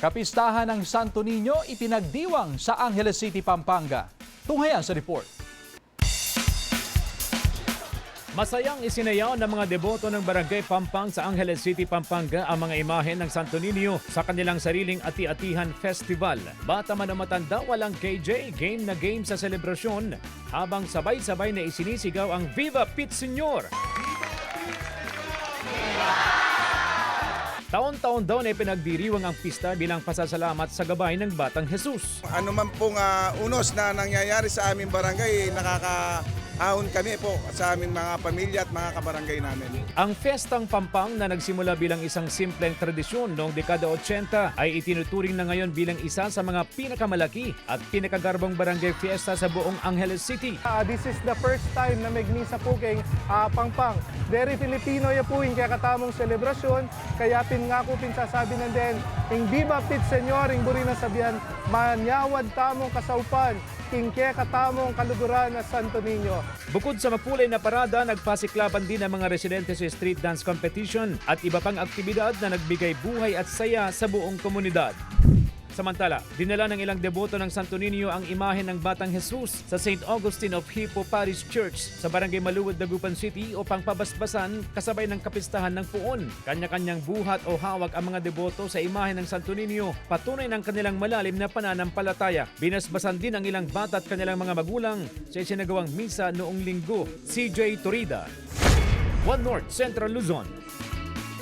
Kapistahan ng Santo Niño ipinagdiwang sa Angeles City, Pampanga. Tunghayan sa report. Masayang isinayaw ng mga deboto ng Barangay Pampang sa Angeles City, Pampanga ang mga imahe ng Santo Niño sa kanilang sariling Ati-Atihan Festival. Bata man o matanda, walang KJ, game na game sa selebrasyon habang sabay-sabay na isinisigaw ang Viva Pit Señor! Taon-taon daw na pinagdiriwang ang pista bilang pasasalamat sa gabay ng Batang Jesus. Ano man pong unos na nangyayari sa aming barangay, nakakaahon kami po sa aming mga pamilya at mga kabarangay namin. Ang Fiestang Pampang na nagsimula bilang isang simpleng tradisyon noong dekada 80 ay itinuturing na ngayon bilang isa sa mga pinakamalaki at pinakagarbong barangay fiesta sa buong Angeles City. This is the first time na magmisa po kay Pampang. Very Filipino ya po yung kaya katamong selebrasyon. Kaya nga ko pinsasabi na din, yung Viva Pit Señor, yung buri na sabihan, manyawad tamong kasaupan, king kaya katamong kaluguran na Santo Niño. Bukod sa mapulay na parada, nagpasiklaban din ang mga residente sa street dance competition at iba pang aktibidad na nagbigay buhay at saya sa buong komunidad. Samantala, dinala ng ilang deboto ng Santo Niño ang imahe ng Batang Jesus sa St. Augustine of Hippo Parish Church sa Barangay Maluwad, Dagupan City upang pabasbasan kasabay ng kapistahan ng puon. Kanya-kanyang buhat o hawak ang mga deboto sa imahe ng Santo Niño, patunay ng kanilang malalim na pananampalataya. Binasbasan din ang ilang bata at kanilang mga magulang sa isinagawang misa noong linggo. CJ Torida, One North Central Luzon.